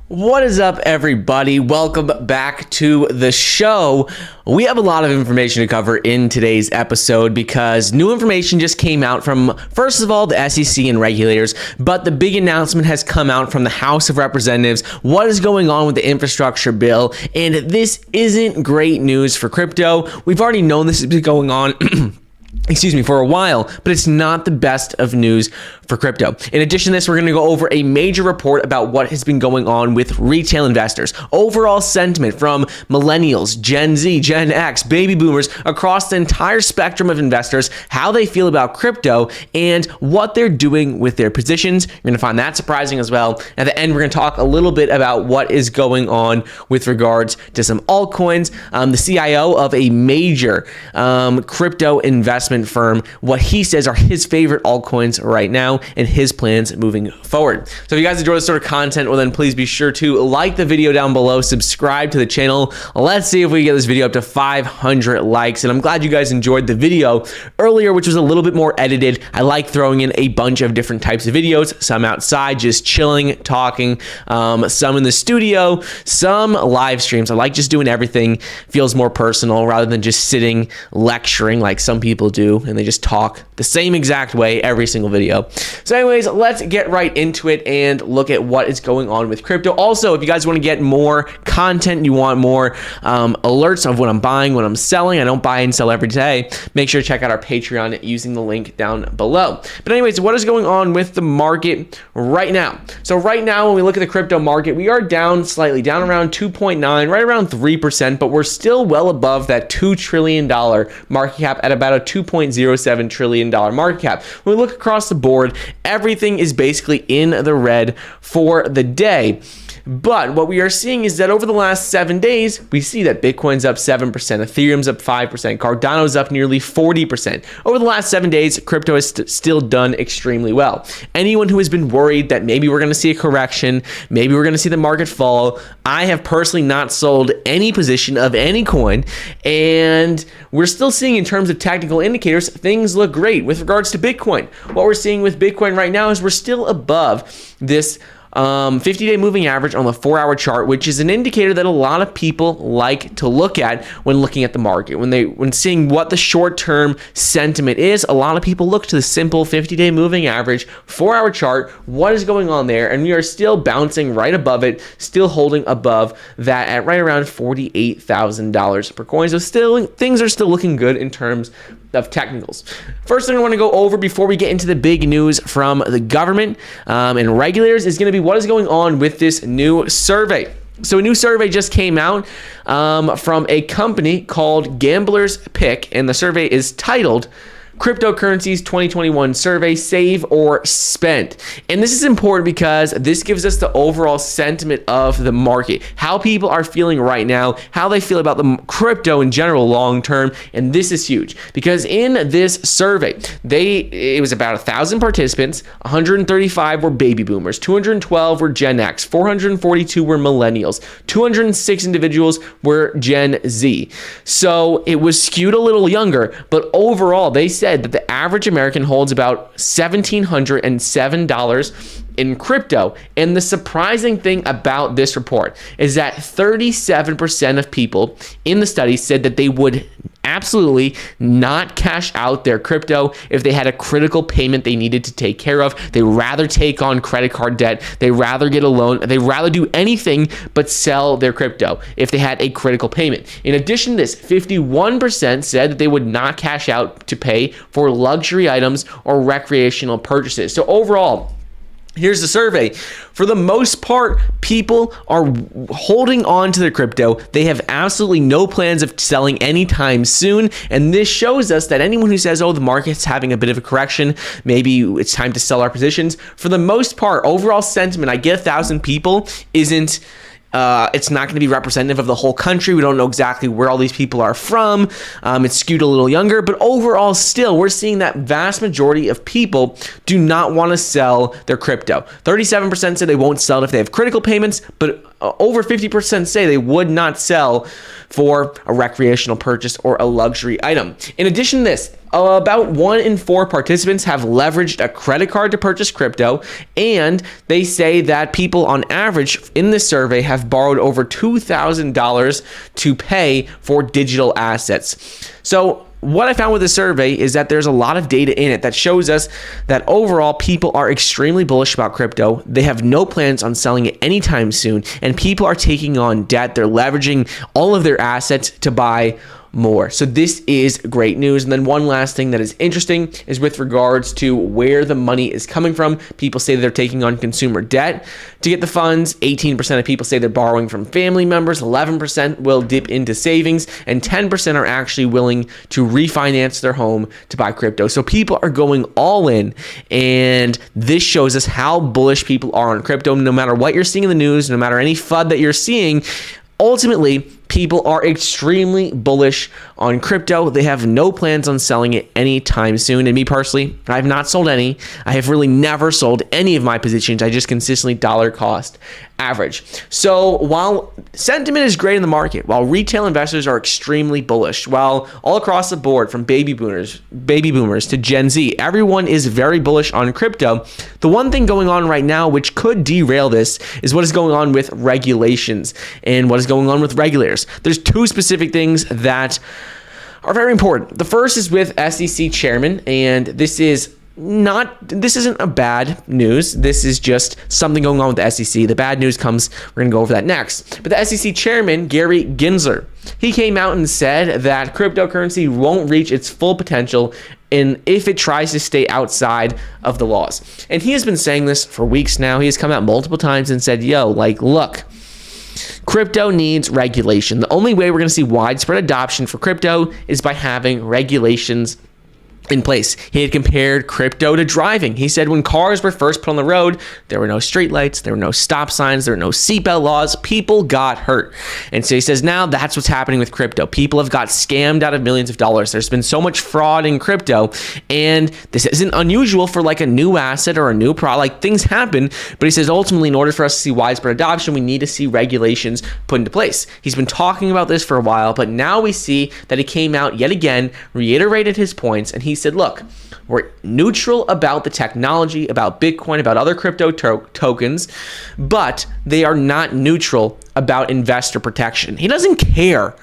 What is up, everybody? Welcome back to the show. We have a lot of information to cover in today's episode because new information just came out from, first of all, the SEC and regulators, but the big announcement has come out from the House of Representatives. What is going on with the infrastructure bill? And this isn't great news for crypto. We've already known this has been going on for a while, but it's not the best of news for crypto. In addition to this, we're going to go over a major report about what has been going on with retail investors, overall sentiment from millennials, Gen Z, Gen X, baby boomers, across the entire spectrum of investors, how they feel about crypto, and what they're doing with their positions. You're going to find that surprising as well. At the end, we're going to talk a little bit about what is going on with regards to some altcoins. The CIO of a major crypto investment firm, what he says are his favorite altcoins right now and his plans moving forward. So if you guys enjoy this sort of content, well then please be sure to like the video down below, subscribe to the channel. Let's see if we get this video up to 500 likes. And I'm glad you guys enjoyed the video earlier, which was a little bit more edited. I like throwing in a bunch of different types of videos, some outside, just chilling, talking, some in the studio, some live streams. I like just doing everything. Feels more personal rather than just sitting lecturing like some people do and they just talk the same exact way every single video. So anyways, let's get right into it and look at what is going on with crypto. Also, if you guys want to get more content, you want more alerts of what I'm buying, what I'm selling, I don't buy and sell every day, make sure to check out our Patreon using the link down below. But anyways, what is going on with the market right now? So right now, when we look at the crypto market, we are down slightly, down around 2.9, right around 3%, but we're still well above that $2 trillion market cap at about a $2.07 trillion market cap. When we look across the board, everything is basically in the red for the day. But what we are seeing is that over the last 7 days, we see that Bitcoin's up 7%, Ethereum's up 5%, Cardano's up nearly 40%. Over the last 7 days, crypto has still done extremely well. Anyone who has been worried that maybe we're going to see a correction, maybe we're going to see the market fall, I have personally not sold any position of any coin, and we're still seeing in terms of technical indicators, things look great. With regards to Bitcoin, what we're seeing with Bitcoin right now is we're still above this 50-day moving average on the 4-hour chart, which is an indicator that a lot of people like to look at when looking at the market. When seeing what the short-term sentiment is, a lot of people look to the simple 50-day moving average, 4-hour chart, what is going on there, and we are still bouncing right above it, still holding above that at right around $48,000 per coin. So still, things are still looking good in terms of technicals. First thing I want to go over before we get into the big news from the government and regulators is going to be what is going on with this new survey. So a new survey just came out from a company called Gambler's Pick, and the survey is titled Cryptocurrencies 2021 Survey, Save or Spend. And this is important because this gives us the overall sentiment of the market, how people are feeling right now, how they feel about the crypto in general long term. And this is huge because in this survey, it was about 1,000 participants, 135 were baby boomers, 212 were Gen X, 442 were millennials, 206 individuals were Gen Z. So it was skewed a little younger, but overall they said that the average American holds about $1,707 in crypto. And the surprising thing about this report is that 37% of people in the study said that they would absolutely not cash out their crypto if they had a critical payment they needed to take care of. They rather take on credit card debt. They rather get a loan. They rather do anything but sell their crypto if they had a critical payment. In addition to this, 51% said that they would not cash out to pay for luxury items or recreational purchases. So overall, here's the survey. For the most part, people are holding on to their crypto. They have absolutely no plans of selling anytime soon. And this shows us that anyone who says, oh, the market's having a bit of a correction, maybe it's time to sell our positions. For the most part, overall sentiment, I get 1,000 people isn't It's not going to be representative of the whole country. We don't know exactly where all these people are from. It's skewed a little younger, but overall still, we're seeing that vast majority of people do not want to sell their crypto. 37% said they won't sell it if they have critical payments, but over 50% say they would not sell for a recreational purchase or a luxury item. In addition to this, about 1 in 4 participants have leveraged a credit card to purchase crypto, and they say that people on average in this survey have borrowed over $2,000 to pay for digital assets. So what I found with this survey is that there's a lot of data in it that shows us that overall people are extremely bullish about crypto. They have no plans on selling it anytime soon, and people are taking on debt. They're leveraging all of their assets to buy more. So this is great news. And then one last thing that is interesting is with regards to where the money is coming from. People say they're taking on consumer debt to get the funds. 18% of people say they're borrowing from family members. 11% will dip into savings, and 10% are actually willing to refinance their home to buy crypto. So people are going all in, and this shows us how bullish people are on crypto. No matter what you're seeing in the news, no matter any FUD that you're seeing, ultimately, people are extremely bullish on crypto. They have no plans on selling it anytime soon. And me personally, I have not sold any. I have really never sold any of my positions. I just consistently dollar cost average. So while sentiment is great in the market, while retail investors are extremely bullish, while all across the board from baby boomers to Gen Z, everyone is very bullish on crypto. The one thing going on right now which could derail this is what is going on with regulations and what is going on with regulators. There's 2 specific things that are very important. The first is with SEC chairman, and this isn't a bad news. This is just something going on with the SEC. The bad news comes, we're going to go over that next. But the SEC chairman, Gary Gensler, he came out and said that cryptocurrency won't reach its full potential if it tries to stay outside of the laws. And he has been saying this for weeks now. He has come out multiple times and said, look, crypto needs regulation. The only way we're going to see widespread adoption for crypto is by having regulations in place. He had compared crypto to driving. He said when cars were first put on the road, there were no streetlights, there were no stop signs, there were no seatbelt laws. People got hurt. And so he says now that's what's happening with crypto. People have got scammed out of millions of dollars. There's been so much fraud in crypto, and this isn't unusual for like a new asset or a new product. Like things happen, but he says ultimately in order for us to see widespread adoption, we need to see regulations put into place. He's been talking about this for a while, but now we see that he came out yet again, reiterated his points, and he said, look, we're neutral about the technology, about Bitcoin, about other crypto tokens, but they are not neutral about investor protection. He doesn't care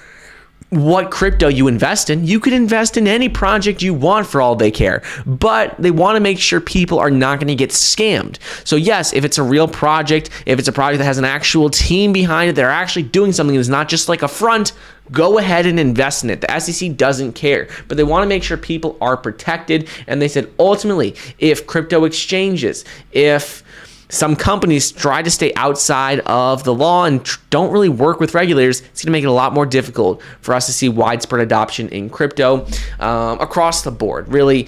what crypto you invest in. You could invest in any project you want for all they care, but they want to make sure people are not going to get scammed. So yes, if it's a real project, if it's a project that has an actual team behind it, they're actually doing something that's not just like a front, go ahead and invest in it. The SEC doesn't care, but they want to make sure people are protected. And they said, ultimately, if crypto exchanges, if some companies try to stay outside of the law and don't really work with regulators, it's going to make it a lot more difficult for us to see widespread adoption in crypto across the board, really.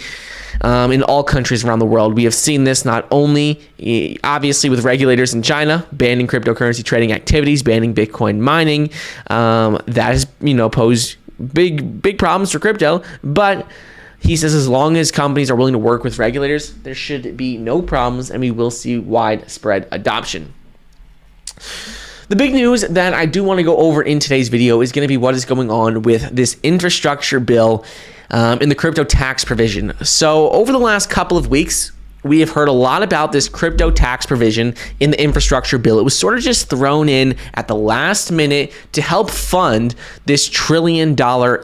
In all countries around the world. We have seen this not only obviously with regulators in China banning cryptocurrency trading activities, banning Bitcoin mining. That has posed big problems for crypto, but he says as long as companies are willing to work with regulators, there should be no problems and we will see widespread adoption. The big news that I do want to go over in today's video is going to be what is going on with this infrastructure bill in the crypto tax provision. So over the last couple of weeks, we have heard a lot about this crypto tax provision in the infrastructure bill. It was sort of just thrown in at the last minute to help fund this $1 trillion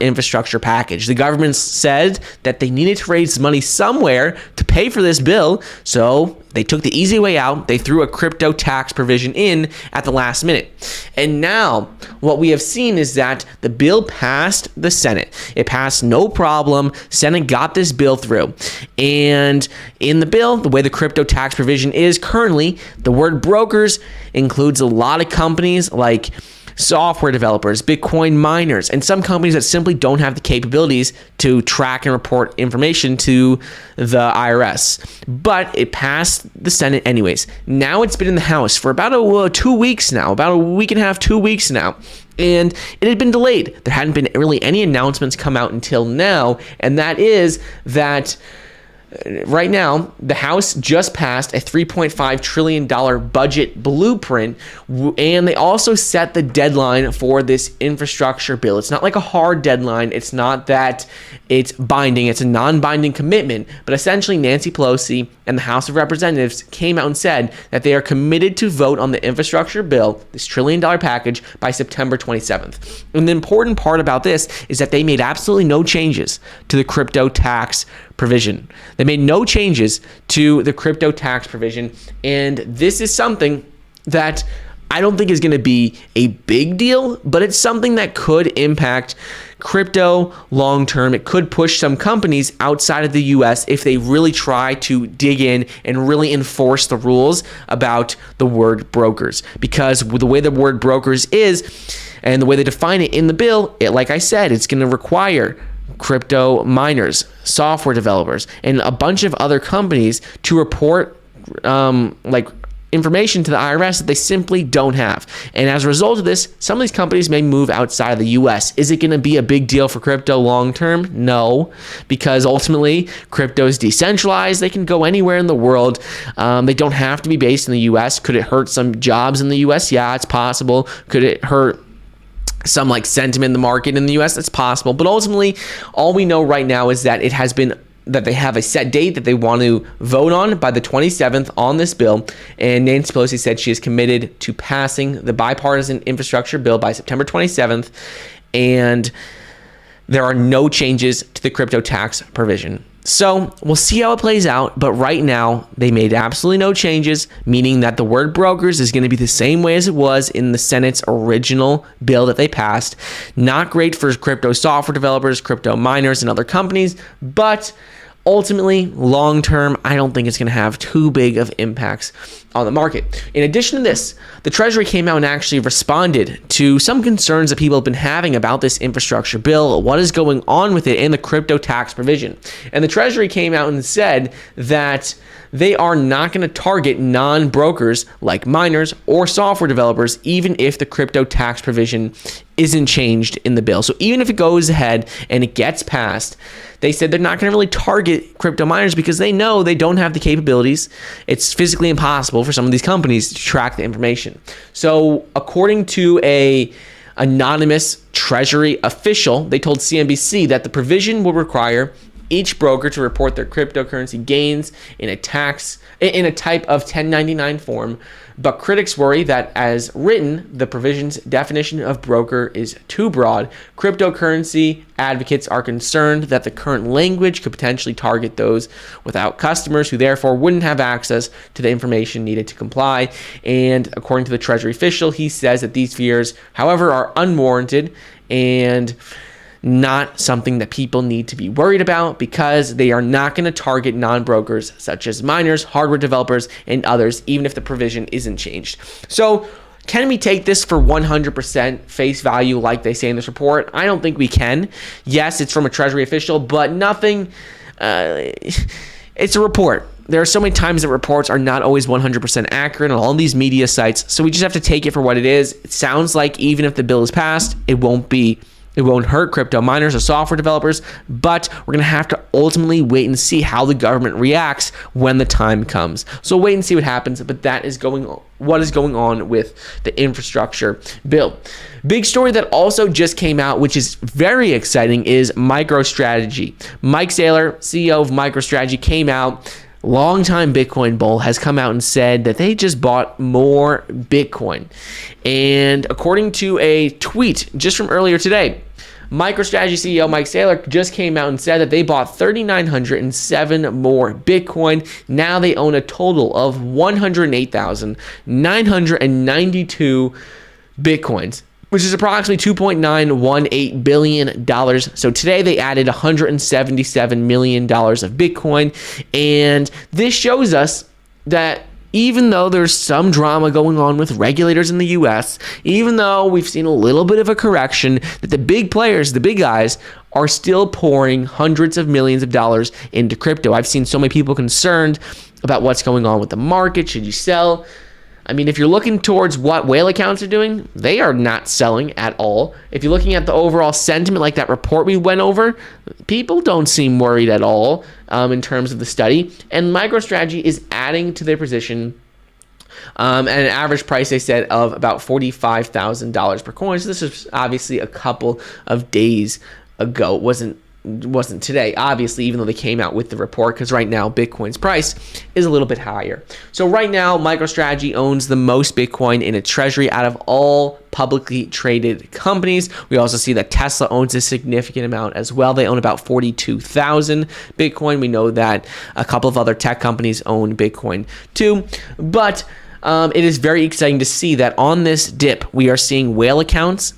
infrastructure package. The government said that they needed to raise money somewhere to pay for this bill, so they took the easy way out. They threw a crypto tax provision in at the last minute. And now what we have seen is that the bill passed the Senate. It passed no problem. Senate got this bill through. And in the bill, the way the crypto tax provision is currently, the word brokers includes a lot of companies like software developers, Bitcoin miners, and some companies that simply don't have the capabilities to track and report information to the IRS. But it passed the Senate anyways. Now it's been in the House for about 2 weeks now, about a week and a half, 2 weeks now. And it had been delayed. There hadn't been really any announcements come out until now, and that is that right now, the House just passed a $3.5 trillion budget blueprint, and they also set the deadline for this infrastructure bill. It's not like a hard deadline. It's not that it's binding. It's a non-binding commitment. But essentially, Nancy Pelosi and the House of Representatives came out and said that they are committed to vote on the infrastructure bill, this $1 trillion package, by September 27th. And the important part about this is that they made absolutely no changes to the crypto tax provision. They made no changes to the crypto tax provision, and this is something that I don't think is going to be a big deal, but it's something that could impact crypto long term. It could push some companies outside of the US if they really try to dig in and really enforce the rules about the word brokers, because the way the word brokers is and the way they define it in the bill, like I said, it's going to require crypto miners, software developers, and a bunch of other companies to report information to the IRS that they simply don't have. And as a result of this, some of these companies may move outside of the US. Is it going to be a big deal for crypto long term? No, because ultimately crypto is decentralized. They can go anywhere in the world. They don't have to be based in the US. Could it hurt some jobs in the US? Yeah, it's possible. Could it hurt some sentiment in the market in the US? That's possible. But ultimately, all we know right now is that that they have a set date that they want to vote on by the 27th on this bill. And Nancy Pelosi said she is committed to passing the bipartisan infrastructure bill by September 27th. And there are no changes to the crypto tax provision. So we'll see how it plays out, but right now they made absolutely no changes, meaning that the word brokers is going to be the same way as it was in the Senate's original bill that they passed. Not great for crypto software developers, crypto miners, and other companies, but ultimately, long term, I don't think it's going to have too big of impacts on the market. In addition to this, the Treasury came out and actually responded to some concerns that people have been having about this infrastructure bill, what is going on with it, and the crypto tax provision. And the Treasury came out and said that they are not going to target non-brokers like miners or software developers, even if the crypto tax provision isn't changed in the bill. So even if it goes ahead and it gets passed, they said they're not going to really target crypto miners because they know they don't have the capabilities. It's physically impossible for some of these companies to track the information. So according to a anonymous Treasury official, they told CNBC that the provision will require each broker to report their cryptocurrency gains in a type of 1099 form, but critics worry that as written, the provision's definition of broker is too broad. Cryptocurrency advocates are concerned that the current language could potentially target those without customers who therefore wouldn't have access to the information needed to comply. And according to the Treasury official, he says that these fears, however, are unwarranted and not something that people need to be worried about because they are not going to target non-brokers such as miners, hardware developers, and others, even if the provision isn't changed. So can we take this for 100% face value like they say in this report? I don't think we can. Yes, it's from a Treasury official, but nothing, it's a report. There are so many times that reports are not always 100% accurate on all these media sites, so we just have to take it for what it is. It sounds like even if the bill is passed, it won't hurt crypto miners or software developers, but we're going to have to ultimately wait and see how the government reacts when the time comes. So wait and see what happens, but that is what is going on with the infrastructure bill. Big story that also just came out, which is very exciting, is Microstrategy. Mike Saylor, CEO of Microstrategy, came out. Longtime Bitcoin bull has come out and said that they just bought more Bitcoin. And according to a tweet just from earlier today, Microstrategy CEO Mike Saylor just came out and said that they bought 3,907 more Bitcoin. Now they own a total of 108,992 Bitcoins, which is approximately $2.918 billion. So today they added $177 million of Bitcoin. And this shows us that even though there's some drama going on with regulators in the US, even though we've seen a little bit of a correction, that the big players, the big guys, are still pouring hundreds of millions of dollars into crypto. I've seen so many people concerned about what's going on with the market. Should you sell? I mean, if you're looking towards what whale accounts are doing, they are not selling at all. If you're looking at the overall sentiment, like that report we went over, people don't seem worried at all in terms of the study. And MicroStrategy is adding to their position at an average price, they said, of about $45,000 per coin. So this is obviously a couple of days ago. It wasn't today, obviously, even though they came out with the report, because right now Bitcoin's price is a little bit higher. So right now, MicroStrategy owns the most Bitcoin in its treasury out of all publicly traded companies. We also see that Tesla owns a significant amount as well. They own about 42,000 Bitcoin. We know that a couple of other tech companies own Bitcoin too, but it is very exciting to see that on this dip, we are seeing whale accounts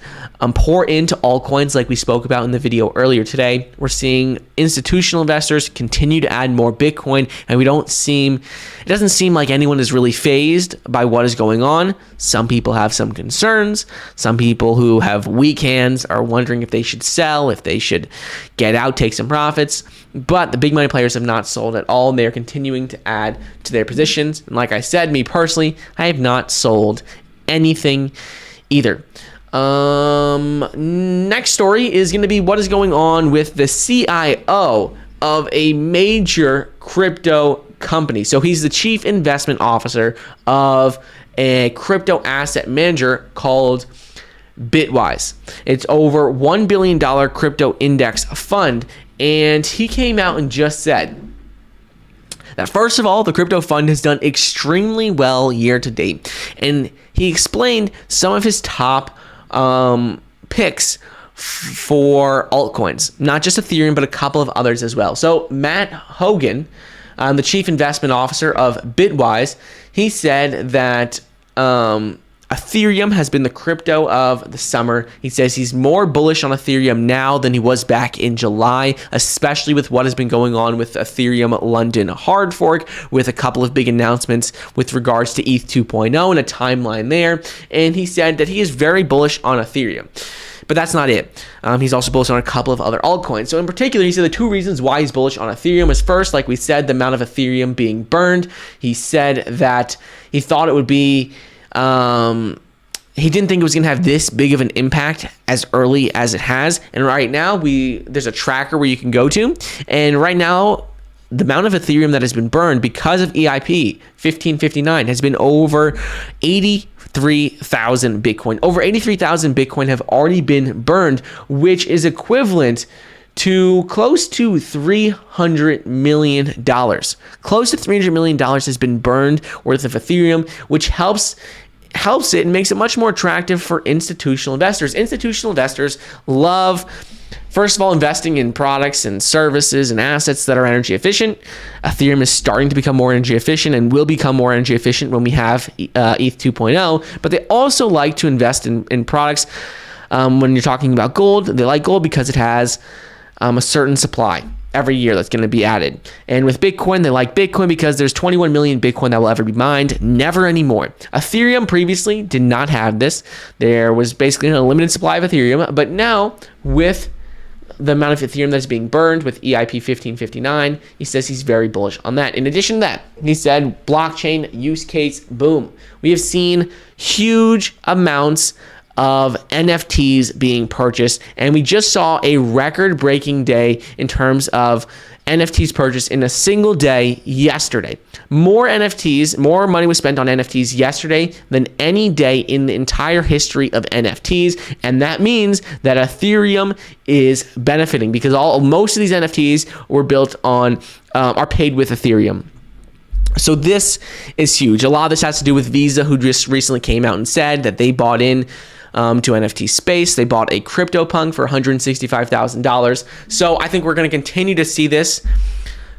pour into altcoins like we spoke about in the video earlier today. We're seeing institutional investors continue to add more Bitcoin, and it doesn't seem like anyone is really fazed by what is going on. Some people have some concerns. Some people who have weak hands are wondering if they should sell, if they should get out, take some profits. But the big money players have not sold at all, and they are continuing to add to their positions. And like I said, me personally, I have not sold anything either. Next story is going to be what is going on with the CIO of a major crypto company. So he's the chief investment officer of a crypto asset manager called Bitwise. It's over $1 billion crypto index fund. And he came out and just said that, first of all, the crypto fund has done extremely well year to date. And he explained some of his top picks for altcoins, not just Ethereum, but a couple of others as well. So Matt Hogan, the chief investment officer of Bitwise, he said that Ethereum has been the crypto of the summer. He says he's more bullish on Ethereum now than he was back in July, especially with what has been going on with Ethereum London hard fork, with a couple of big announcements with regards to ETH 2.0 and a timeline there. And he said that he is very bullish on Ethereum. But that's not it. He's also bullish on a couple of other altcoins. So in particular, he said the two reasons why he's bullish on Ethereum is, first, like we said, the amount of Ethereum being burned. He said that he thought it would be he didn't think it was going to have this big of an impact as early as it has. And right now, there's a tracker where you can go to. And right now, the amount of Ethereum that has been burned because of EIP 1559 has been over 83,000 Bitcoin. Over 83,000 Bitcoin have already been burned, which is equivalent to close to $300 million. Close to $300 million has been burned worth of Ethereum, which helps it and makes it much more attractive for institutional investors. Institutional investors love, first of all, investing in products and services and assets that are energy efficient. Ethereum is starting to become more energy efficient and will become more energy efficient when we have ETH 2.0. But they also like to invest in products. When you're talking about gold, they like gold because it has a certain supply every year that's going to be added. And with Bitcoin, they like Bitcoin because there's 21 million Bitcoin that will ever be mined, never anymore. Ethereum previously did not have this. There was basically an unlimited supply of Ethereum, but now with the amount of Ethereum that's being burned with EIP 1559, he says he's very bullish on that. In addition to that, he said blockchain use case, boom. We have seen huge amounts of NFTs being purchased, and we just saw a record-breaking day in terms of NFTs purchased in a single day yesterday. More NFTs, more money was spent on NFTs yesterday than any day in the entire history of NFTs, and that means that Ethereum is benefiting because most of these NFTs were built on, are paid with Ethereum. So this is huge. A lot of this has to do with Visa, who just recently came out and said that they bought in to NFT space. They bought a CryptoPunk for $165,000. So I think we're going to continue to see this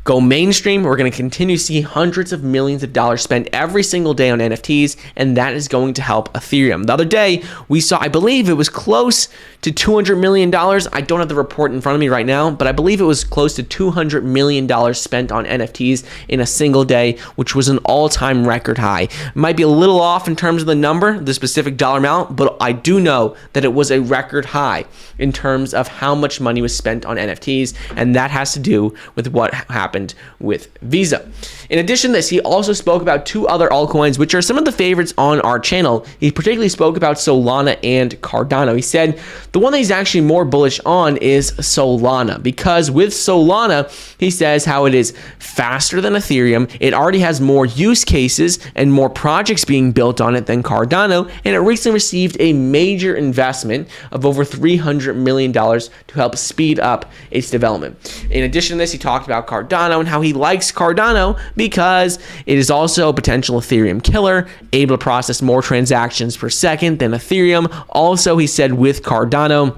go mainstream. We're going to continue to see hundreds of millions of dollars spent every single day on NFTs, and that is going to help Ethereum. The other day, we saw, I believe it was close to $200 million. I don't have the report in front of me right now, but I believe it was close to $200 million spent on NFTs in a single day, which was an all-time record high. It might be a little off in terms of the number, the specific dollar amount, but I do know that it was a record high in terms of how much money was spent on NFTs, and that has to do with what happened happened with Visa. In addition to this, he also spoke about two other altcoins, which are some of the favorites on our channel. He particularly spoke about Solana and Cardano. He said the one that he's actually more bullish on is Solana, because with Solana, he says how it is faster than Ethereum. It already has more use cases and more projects being built on it than Cardano, and it recently received a major investment of over $300 million to help speed up its development. In addition to this, he talked about Cardano and how he likes Cardano because it is also a potential Ethereum killer, able to process more transactions per second than Ethereum. Also, he said with Cardano,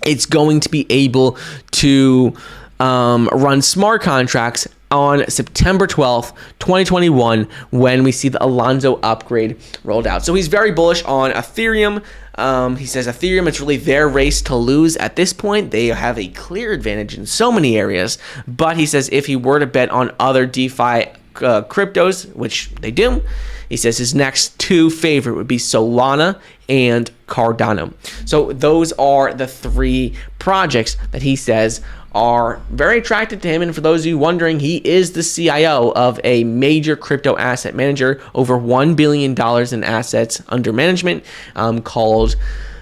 it's going to be able to run smart contracts on September 12th, 2021, when we see the Alonzo upgrade rolled out. So he's very bullish on Ethereum. He says Ethereum, it's really their race to lose at this point. They have a clear advantage in so many areas, but he says if he were to bet on other DeFi cryptos, which they do, he says his next two favorite would be Solana and Cardano. So those are the three projects that he says are very attractive to him. And for those of you wondering, he is the CIO of a major crypto asset manager, over $1 billion in assets under management, called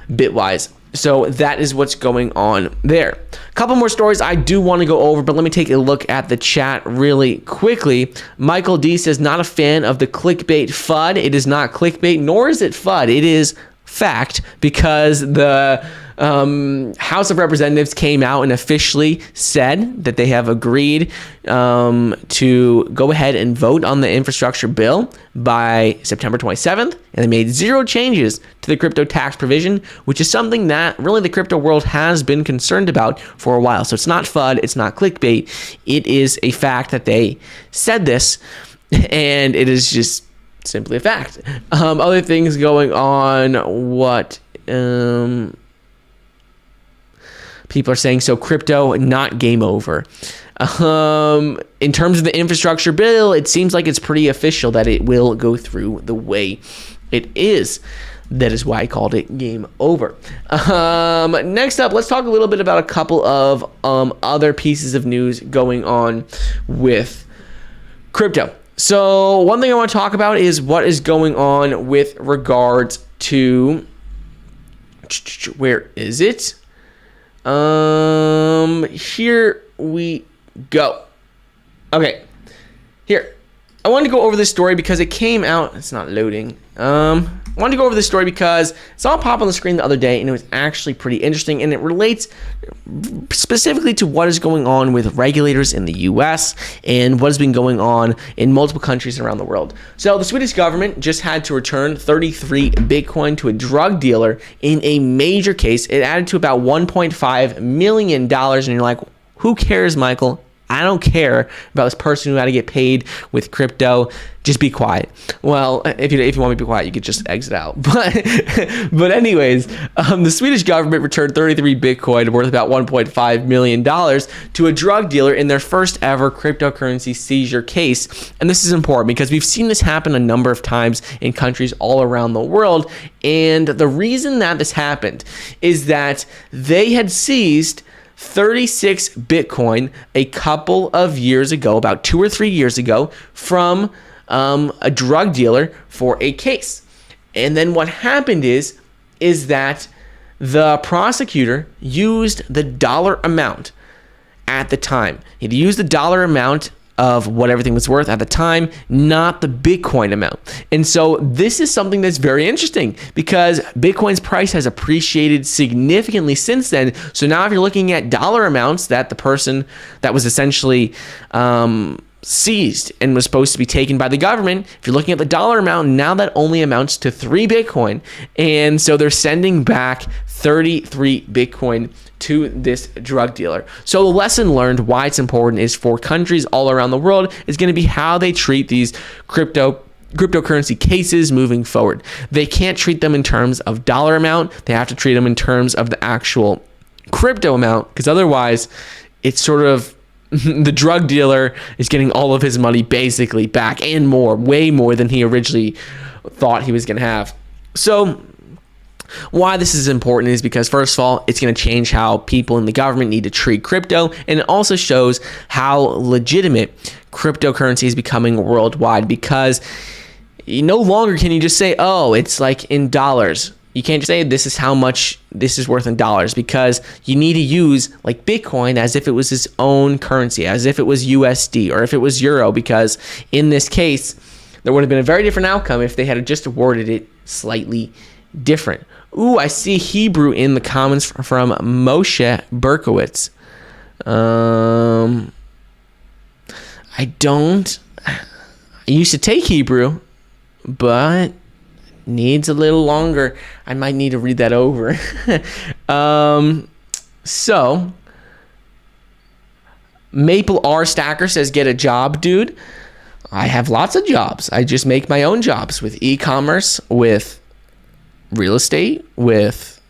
Bitwise. So that is what's going on there. A couple more stories I do want to go over, but let me take a look at the chat really quickly. Michael D says, not a fan of the clickbait FUD. It is not clickbait, nor is it FUD. It is fact, because the House of Representatives came out and officially said that they have agreed to go ahead and vote on the infrastructure bill by September 27th, and they made 0 changes to the crypto tax provision, which is something that really the crypto world has been concerned about for a while. So it's not FUD, it's not clickbait, it is a fact that they said this, and it is just simply a fact. Other things going on, what people are saying, so crypto, not game over. In terms of the infrastructure bill, it seems like it's pretty official that it will go through the way it is. That is why I called it game over. Next up, let's talk a little bit about a couple of other pieces of news going on with crypto. So one thing I want to talk about is what is going on with regards to, where is it? Here we go. Okay, here. I wanted to go over this story because it came out. It's not loading. I wanted to go over this story because it saw it pop on the screen the other day, and it was actually pretty interesting, and it relates specifically to what is going on with regulators in the US and what has been going on in multiple countries around the world. So the Swedish government just had to return 33 Bitcoin to a drug dealer in a major case. It added to about $1.5 million, and you're like, who cares, Michael? I don't care about this person who had to get paid with crypto. Just be quiet. Well, if you want me to be quiet, you could just exit out. But anyways, the Swedish government returned 33 Bitcoin worth about $1.5 million to a drug dealer in their first ever cryptocurrency seizure case. And this is important because we've seen this happen a number of times in countries all around the world. And the reason that this happened is that they had seized 36 Bitcoin a couple of years ago, about 2 or 3 years ago, from a drug dealer for a case. And then what happened is that the prosecutor used the dollar amount at the time. He used the dollar amount of what everything was worth at the time, not the Bitcoin amount. And so this is something that's very interesting because Bitcoin's price has appreciated significantly since then. So now if you're looking at dollar amounts that the person that was essentially seized and was supposed to be taken by the government, if you're looking at the dollar amount, now that only amounts to 3 Bitcoin. And so they're sending back 33 Bitcoin to this drug dealer. So the lesson learned, why it's important, is for countries all around the world is going to be how they treat these cryptocurrency cases moving forward. They can't treat them in terms of dollar amount. They have to treat them in terms of the actual crypto amount, because otherwise it's sort of the drug dealer is getting all of his money basically back and more, way more than he originally thought he was going to have. So Why this is important is because, first of all, it's going to change how people in the government need to treat crypto, and it also shows how legitimate cryptocurrency is becoming worldwide, because no longer can you just say, oh, it's like in dollars. You can't just say this is how much this is worth in dollars, because you need to use like Bitcoin as if it was its own currency, as if it was USD or if it was Euro, because in this case, there would have been a very different outcome if they had just awarded it slightly different. Ooh, I see Hebrew in the comments from Moshe Berkowitz. I used to take Hebrew, but needs a little longer. I might need to read that over. So Maple R Stacker says, get a job, dude. I have lots of jobs. I just make my own jobs with e-commerce, with real estate, with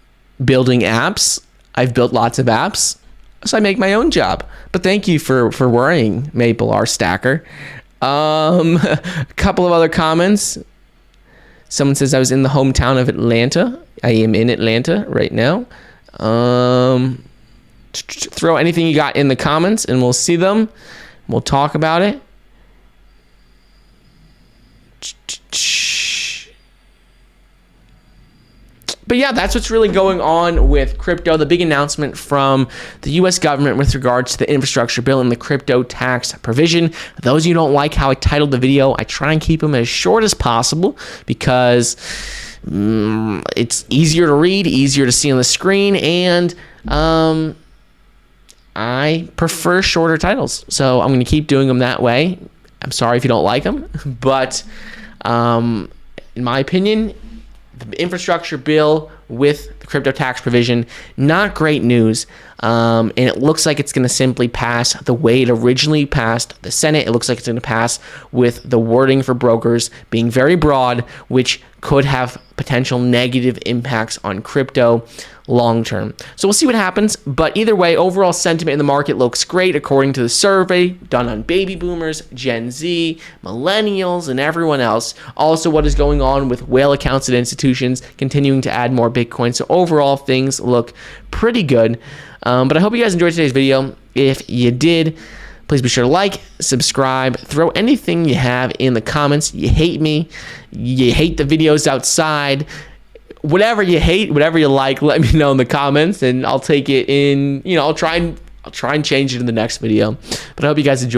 building apps. I've built lots of apps, so I make my own job. But thank you for worrying, Maple R Stacker. A couple of other comments. Someone says, I was in the hometown of Atlanta. I am in Atlanta right now. Throw anything you got in the comments and we'll see them. We'll talk about it. But yeah, that's what's really going on with crypto. The big announcement from the U.S. government with regards to the infrastructure bill and the crypto tax provision. Those of you who don't like how I titled the video, I try and keep them as short as possible because it's easier to read, easier to see on the screen, and I prefer shorter titles. So I'm going to keep doing them that way. I'm sorry if you don't like them, but in my opinion, the infrastructure bill with the crypto tax provision, not great news. And it looks like it's going to simply pass the way it originally passed the Senate. It looks like it's going to pass with the wording for brokers being very broad, which could have potential negative impacts on crypto long term. So we'll see what happens. But either way, overall sentiment in the market looks great according to the survey done on baby boomers, Gen Z, millennials, and everyone else. Also, what is going on with whale accounts and institutions continuing to add more Bitcoin. So overall, things look pretty good. But I hope you guys enjoyed today's video. If you did, please be sure to like, subscribe, throw anything you have in the comments. You hate me, you hate the videos outside, whatever you hate, whatever you like, let me know in the comments and I'll take it in, I'll try and change it in the next video. But I hope you guys enjoy.